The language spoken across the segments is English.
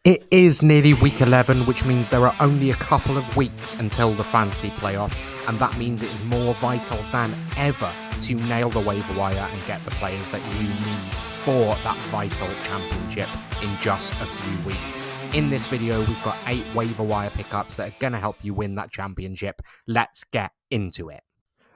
It is nearly week 11, which means there are only a couple of weeks until the fantasy playoffs, and that means it is more vital than ever to nail the waiver wire and get the players that you need for that vital championship in just a few weeks. In this video, we've got 8 waiver wire pickups that are going to help you win that championship. Let's get into it.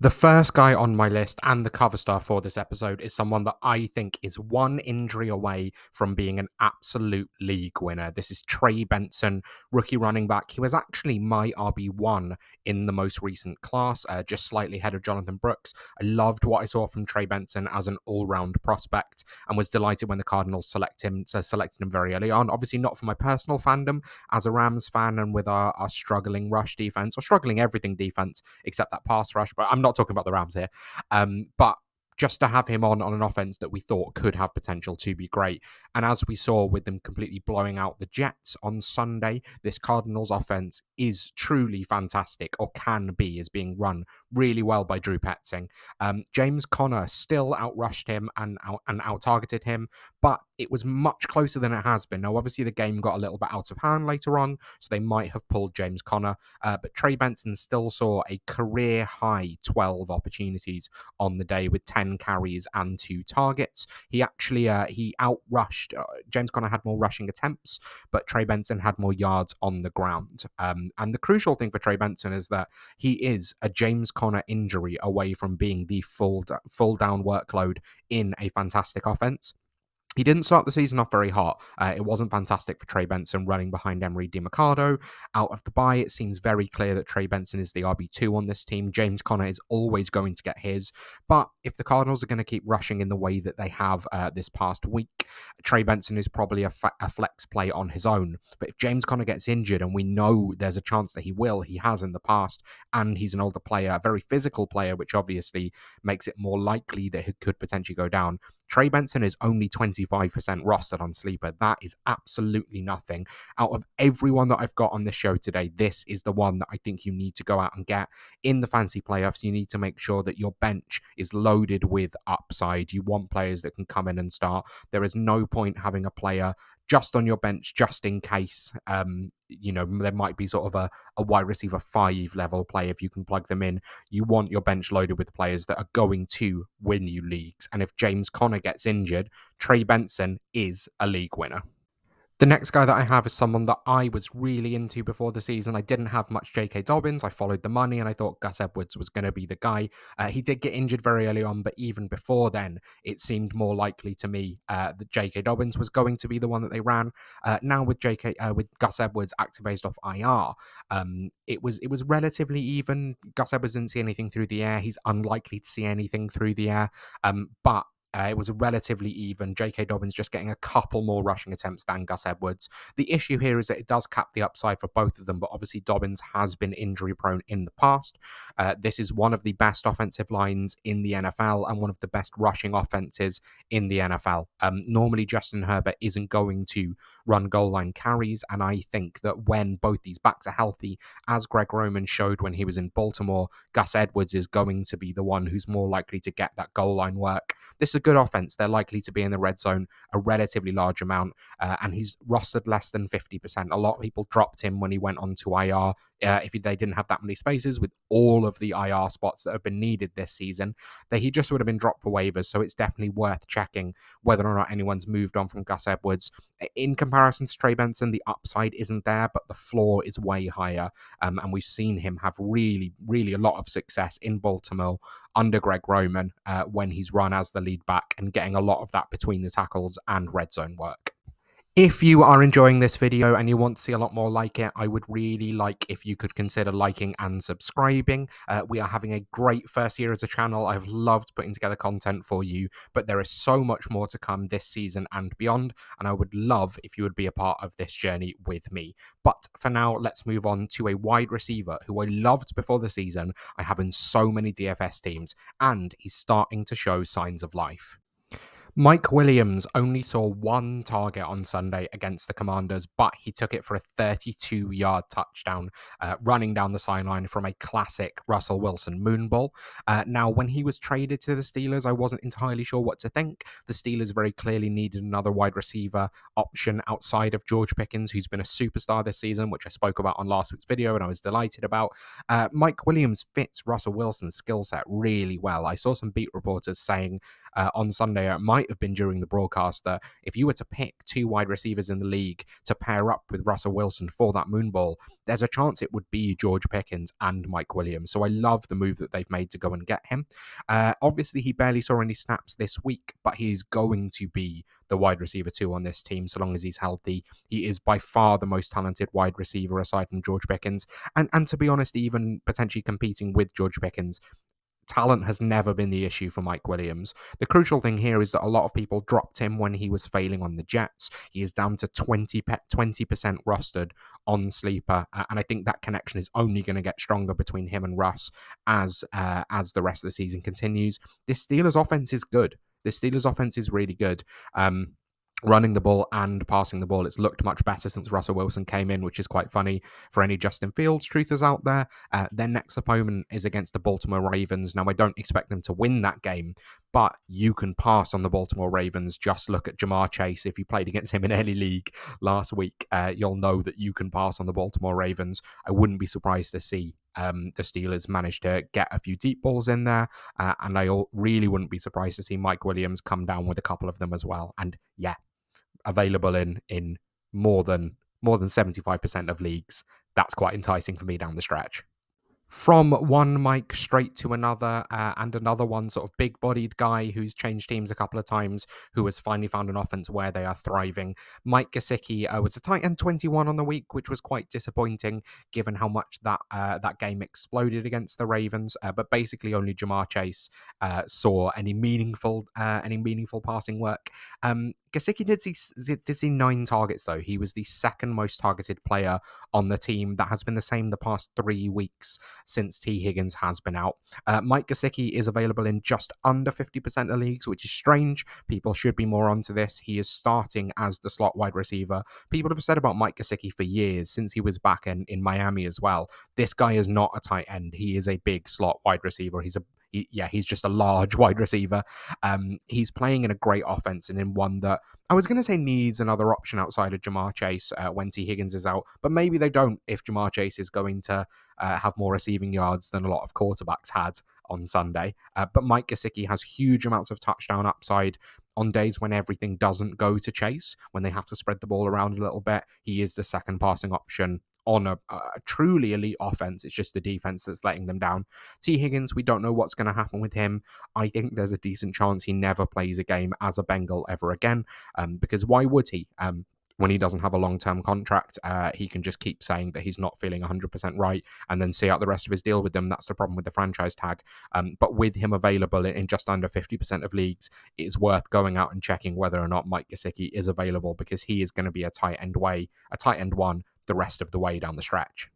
The first guy on my list and the cover star for this episode is someone that I think is one injury away from being an absolute league winner. This is Trey Benson, rookie running back. He was actually my RB1 in the most recent class, just slightly ahead of Jonathan Brooks. I loved what I saw from Trey Benson as an all-round prospect and was delighted when the Cardinals selected him very early on. Obviously not for my personal fandom as a Rams fan and with our struggling rush defense, or struggling everything defense except that pass rush, but I'm not talking about the Rams here, but just to have him on an offense that we thought could have potential to be great. And as we saw with them completely blowing out the Jets on Sunday, this Cardinals offense is truly fantastic, or can be, is being run really well by Drew Petzing. James Conner still outrushed him and out-targeted him, but it was much closer than it has been. Now, obviously, the game got a little bit out of hand later on, so they might have pulled James Conner, but Trey Benson still saw a career-high 12 opportunities on the day with 10 carries and 2 targets. He actually he outrushed. James Conner had more rushing attempts, but Trey Benson had more yards on the ground. And the crucial thing for Trey Benson is that he is a James Conner injury away from being the full down workload in a fantastic offense. He didn't start the season off very hot. It wasn't fantastic for Trey Benson running behind Emery DeMarcado. Out of the bye, it seems very clear that Trey Benson is the RB2 on this team. James Conner is always going to get his. But if the Cardinals are going to keep rushing in the way that they have this past week, Trey Benson is probably a flex play on his own. But if James Conner gets injured, and we know there's a chance that he has in the past, and he's an older player, a very physical player, which obviously makes it more likely that he could potentially go down. Trey Benson is only 25% rostered on Sleeper. That is absolutely nothing. Out of everyone that I've got on this show today, this is the one that I think you need to go out and get. In the fantasy playoffs, you need to make sure that your bench is loaded with upside. You want players that can come in and start. There is no point having a player just on your bench, just in case, there might be sort of a wide receiver 5 level play. If you can plug them in, you want your bench loaded with players that are going to win you leagues. And if James Conner gets injured, Trey Benson is a league winner. The next guy that I have is someone that I was really into before the season. I didn't have much J.K. Dobbins. I followed the money, and I thought Gus Edwards was going to be the guy. He did get injured very early on, but even before then, it seemed more likely to me that J.K. Dobbins was going to be the one that they ran. Now with Gus Edwards activated off IR, it was relatively even. Gus Edwards didn't see anything through the air. He's unlikely to see anything through the air, but it was relatively even. J.K. Dobbins just getting a couple more rushing attempts than Gus Edwards. The issue here is that it does cap the upside for both of them, but obviously Dobbins has been injury prone in the past. This is one of the best offensive lines in the NFL and one of the best rushing offenses in the NFL. Normally Justin Herbert isn't going to run goal line carries, and I think that when both these backs are healthy, as Greg Roman showed when he was in Baltimore, Gus Edwards is going to be the one who's more likely to get that goal line work. This is a good offense. They're likely to be in the red zone a relatively large amount, and he's rostered less than 50%. A lot of people dropped him when he went on to IR. If they didn't have that many spaces with all of the IR spots that have been needed this season, he just would have been dropped for waivers. So it's definitely worth checking whether or not anyone's moved on from Gus Edwards. In comparison to Trey Benson, the upside isn't there, but the floor is way higher. And we've seen him have really, really a lot of success in Baltimore under Greg Roman when he's run as the lead back and getting a lot of that between the tackles and red zone work. If you are enjoying this video and you want to see a lot more like it, I would really like if you could consider liking and subscribing. We are having a great first year as a channel. I've loved putting together content for you, but there is so much more to come this season and beyond, and I would love if you would be a part of this journey with me. But for now, let's move on to a wide receiver who I loved before the season. I have in so many DFS teams, and he's starting to show signs of life. Mike Williams only saw one target on Sunday against the Commanders, but he took it for a 32-yard touchdown, running down the sideline from a classic Russell Wilson moonball. Now, when he was traded to the Steelers, I wasn't entirely sure what to think. The Steelers very clearly needed another wide receiver option outside of George Pickens, who's been a superstar this season, which I spoke about on last week's video and I was delighted about. Mike Williams fits Russell Wilson's skill set really well. I saw some beat reporters saying on Sunday, it might have been during the broadcast, that if you were to pick two wide receivers in the league to pair up with Russell Wilson for that moonball, there's a chance it would be George Pickens and Mike Williams. So I love the move that they've made to go and get him. Obviously, he barely saw any snaps this week, but he's going to be the wide receiver 2 on this team so long as he's healthy. He is by far the most talented wide receiver aside from George Pickens. And to be honest, even potentially competing with George Pickens, talent has never been the issue for Mike Williams. The crucial thing here is that a lot of people dropped him when he was failing on the Jets. He is down to 20% rostered on Sleeper, and I think that connection is only going to get stronger between him and Russ as the rest of the season continues. This Steelers offense is good. This Steelers offense is really good. Running the ball and passing the ball, it's looked much better since Russell Wilson came in, which is quite funny for any Justin Fields truthers out there. Their next opponent is against the Baltimore Ravens. Now, I don't expect them to win that game, but you can pass on the Baltimore Ravens. Just look at Jamar Chase. If you played against him in any league last week, you'll know that you can pass on the Baltimore Ravens. I wouldn't be surprised to see the Steelers manage to get a few deep balls in there, and I really wouldn't be surprised to see Mike Williams come down with a couple of them as well. And yeah, available in more than 75% of leagues. That's quite enticing for me down the stretch. From one Mike straight to another, and another one sort of big-bodied guy who's changed teams a couple of times, who has finally found an offense where they are thriving. Mike Gesicki was a tight end 21 on the week, which was quite disappointing given how much that game exploded against the Ravens. But basically, only Jamar Chase saw any meaningful passing work. Gesicki did see 9 targets though. He was the second most targeted player on the team. That has been the same the past 3 weeks since T. Higgins has been out. Mike Gesicki is available in just under 50% of leagues, which is strange. People should be more onto this. He is starting as the slot wide receiver. People have said about Mike Gesicki for years, since he was back in Miami as well. This guy is not a tight end. He is a big slot wide receiver. He's just a large wide receiver. He's playing in a great offense and in one that I was going to say needs another option outside of Jamar Chase when T. Higgins is out, but maybe they don't if Jamar Chase is going to have more receiving yards than a lot of quarterbacks had on Sunday. But Mike Gesicki has huge amounts of touchdown upside on days when everything doesn't go to Chase, when they have to spread the ball around a little bit. He is the second passing option on a truly elite offense. It's just the defense that's letting them down. T. Higgins, we don't know what's going to happen with him. I think there's a decent chance he never plays a game as a Bengal ever again, because why would he? When he doesn't have a long-term contract, he can just keep saying that he's not feeling 100% right and then see out the rest of his deal with them. That's the problem with the franchise tag. But with him available in just under 50% of leagues, it's worth going out and checking whether or not Mike Gesicki is available, because he is going to be a tight end 1 the rest of the way down the stretch.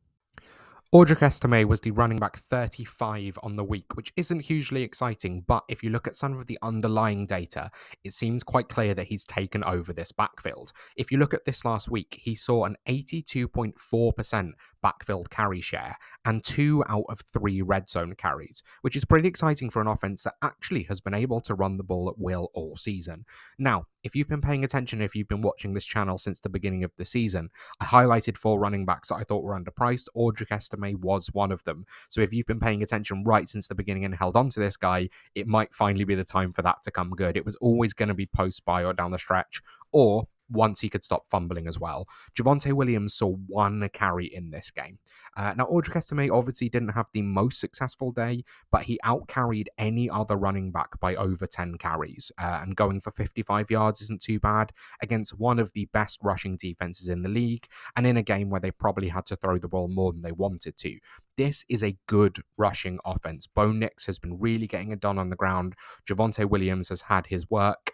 Audric Estime was the running back 35 on the week, which isn't hugely exciting, but if you look at some of the underlying data, it seems quite clear that he's taken over this backfield. If you look at this last week, he saw an 82.4% backfield carry share and 2 out of 3 red zone carries, which is pretty exciting for an offense that actually has been able to run the ball at will all season. Now, if you've been paying attention, if you've been watching this channel since the beginning of the season, I highlighted 4 running backs that I thought were underpriced. Audric Estime was one of them. So if you've been paying attention right since the beginning and held on to this guy, it might finally be the time for that to come good. It was always going to be post-buy or down the stretch, or once he could stop fumbling as well. Javonte Williams saw 1 carry in this game. Now, Audric Estime obviously didn't have the most successful day, but he outcarried any other running back by over 10 carries. And going for 55 yards isn't too bad against one of the best rushing defenses in the league, and in a game where they probably had to throw the ball more than they wanted to. This is a good rushing offense. Bo Nix has been really getting it done on the ground. Javonte Williams has had his work,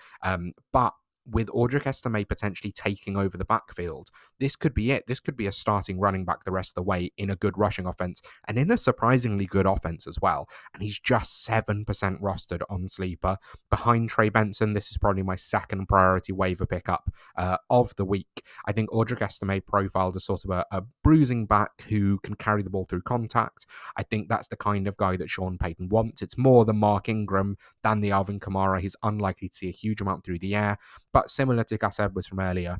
but with Audric Estime potentially taking over the backfield, this could be it. This could be a starting running back the rest of the way in a good rushing offense and in a surprisingly good offense as well. And he's just 7% rostered on Sleeper. Behind Trey Benson, this is probably my second priority waiver pickup of the week. I think Audric Estime profiled as sort of a bruising back who can carry the ball through contact. I think that's the kind of guy that Sean Payton wants. It's more the Mark Ingram than the Alvin Kamara. He's unlikely to see a huge amount through the air, but similar to Gus Edwards from earlier,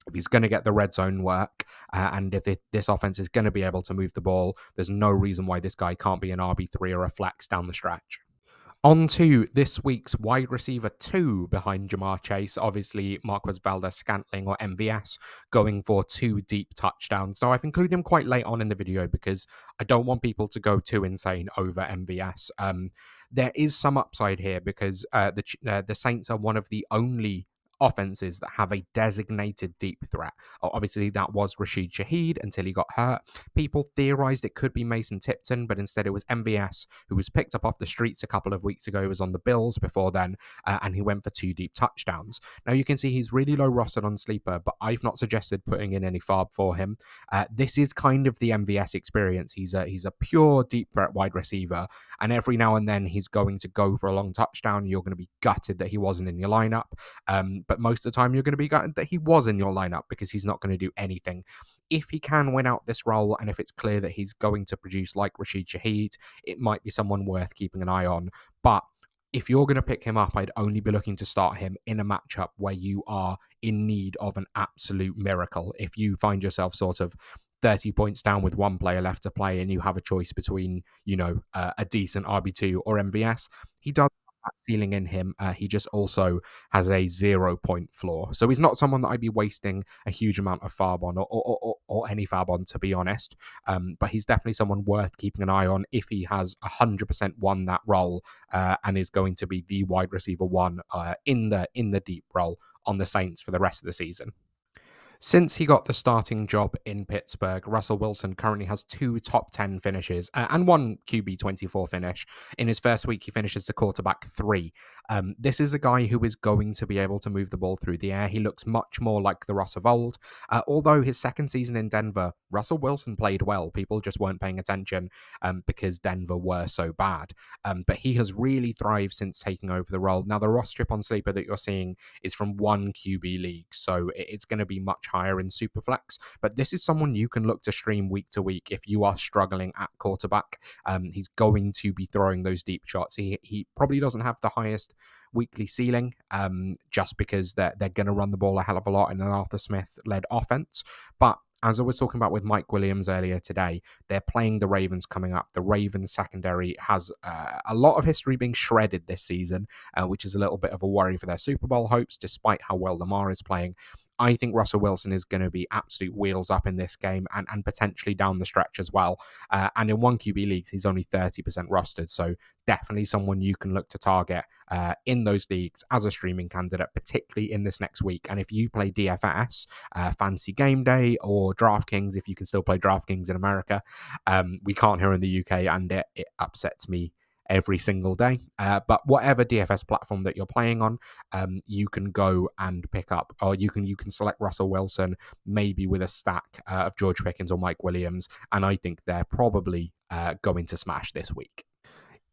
if he's going to get the red zone work and if this offense is going to be able to move the ball, there's no reason why this guy can't be an RB3 or a flex down the stretch. On to this week's wide receiver 2 behind Jamar Chase, obviously Marquez Valdes-Scantling or MVS, going for 2 deep touchdowns. Now, I've included him quite late on in the video because I don't want people to go too insane over MVS. There is some upside here because the Saints are one of the only offenses that have a designated deep threat. Obviously, that was Rashid Shaheed until he got hurt. People theorized it could be Mason Tipton, but instead it was MVS, who was picked up off the streets a couple of weeks ago. He was on the Bills before then, and he went for 2 deep touchdowns. Now, you can see he's really low rostered on Sleeper, but I've not suggested putting in any FARB for him. This is kind of the MVS experience. He's a pure deep threat wide receiver, and every now and then he's going to go for a long touchdown. You're going to be gutted that he wasn't in your lineup. But most of the time you're going to be gutted that he was in your lineup because he's not going to do anything. If he can win out this role and if it's clear that he's going to produce like Rashid Shaheed, it might be someone worth keeping an eye on. But if you're going to pick him up, I'd only be looking to start him in a matchup where you are in need of an absolute miracle. If you find yourself sort of 30 points down with one player left to play and you have a choice between, a decent RB2 or MVS, he does that ceiling in him. He just also has a 0-point floor. So he's not someone that I'd be wasting a huge amount of FARB on or any FARB on, to be honest. But he's definitely someone worth keeping an eye on if he has 100% won that role and is going to be the wide receiver 1 in the deep role on the Saints for the rest of the season. Since he got the starting job in Pittsburgh, Russell Wilson currently has 2 top 10 finishes and 1 QB24 finish. In his first week, he finishes the quarterback 3. This is a guy who is going to be able to move the ball through the air. He looks much more like the Russ of old. Although his second season in Denver, Russell Wilson played well. People just weren't paying attention because Denver were so bad. But he has really thrived since taking over the role. Now, the roster strip on Sleeper that you're seeing is from 1 QB league, so it's going to be much higher in Superflex, but this is someone you can look to stream week to week if you are struggling at quarterback. He's going to be throwing those deep shots. He probably doesn't have the highest weekly ceiling just because they're going to run the ball a hell of a lot in an Arthur Smith-led offense, but as I was talking about with Mike Williams earlier today, they're playing the Ravens coming up. The Ravens secondary has a lot of history being shredded this season, which is a little bit of a worry for their Super Bowl hopes, despite how well Lamar is playing. I think Russell Wilson is going to be absolute wheels up in this game and potentially down the stretch as well. And in 1 QB leagues, he's only 30% rostered. So definitely someone you can look to target in those leagues as a streaming candidate, particularly in this next week. And if you play DFS, Fantasy Game Day, or DraftKings, if you can still play DraftKings in America, we can't here in the UK, and it upsets me every single day. But whatever DFS platform that you're playing on, you can go and pick up, or you can select Russell Wilson, maybe with a stack of George Pickens or Mike Williams, and I think they're probably going to smash this week.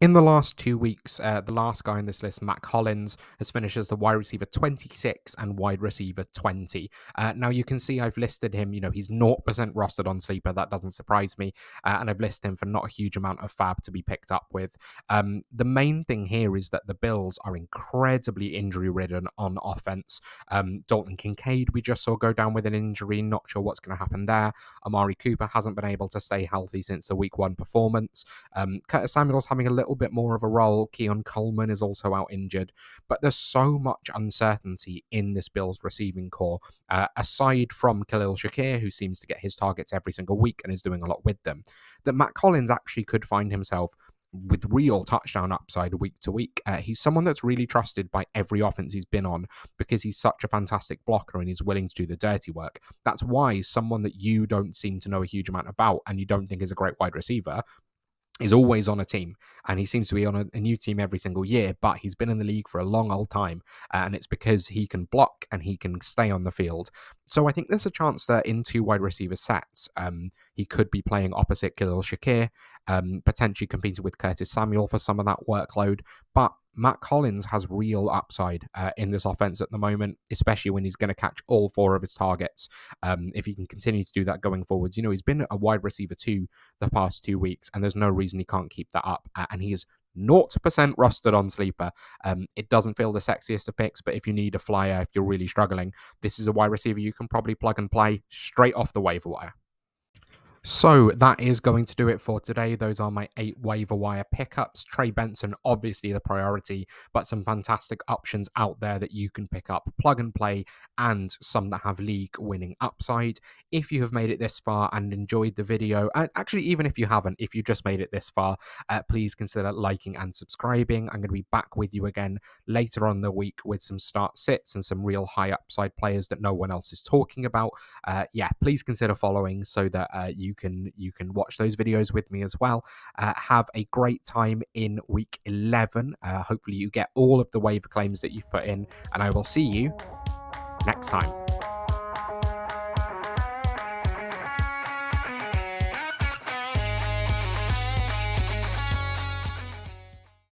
In the last 2 weeks, the last guy on this list, Mack Hollins, has finished as the wide receiver 26 and wide receiver 20. Now, you can see I've listed him, he's 0% rostered on Sleeper. That doesn't surprise me. And I've listed him for not a huge amount of FAB to be picked up with. The main thing here is that the Bills are incredibly injury-ridden on offense. Dalton Kincaid, we just saw go down with an injury. Not sure what's going to happen there. Amari Cooper hasn't been able to stay healthy since the week 1 performance. Curtis Samuel's having a little bit more of a role. Keon Coleman is also out injured, but there's so much uncertainty in this Bills receiving core. Aside from Khalil Shakir, who seems to get his targets every single week and is doing a lot with them, that Mack Hollins actually could find himself with real touchdown upside week to week. He's someone that's really trusted by every offense he's been on because he's such a fantastic blocker and he's willing to do the dirty work. That's why someone that you don't seem to know a huge amount about and you don't think is a great wide receiver, is always on a team, and he seems to be on a new team every single year, but he's been in the league for a long old time, and it's because he can block and he can stay on the field. So I think there's a chance that in 2 wide receiver sets, he could be playing opposite Khalil Shakir, potentially competing with Curtis Samuel for some of that workload, but Mack Hollins has real upside in this offense at the moment, especially when he's going to catch all 4 of his targets. If he can continue to do that going forwards, he's been a wide receiver 2 the past 2 weeks, and there's no reason he can't keep that up. And he is 0% rostered on Sleeper. It doesn't feel the sexiest of picks, but if you need a flyer, if you're really struggling, this is a wide receiver you can probably plug and play straight off the waiver wire. So that is going to do it for today. Those are my 8 waiver wire pickups. Trey Benson, obviously the priority, but some fantastic options out there that you can pick up, plug and play, and some that have league winning upside. If you have made it this far and enjoyed the video, and actually even if you haven't, if you just made it this far, please consider liking and subscribing. I'm going to be back with you again later on in the week with some start sits and some real high upside players that no one else is talking about. Please consider following so that you can watch those videos with me as well. Have a great time in week 11. Hopefully you get all of the waiver claims that you've put in, and I will see you next time.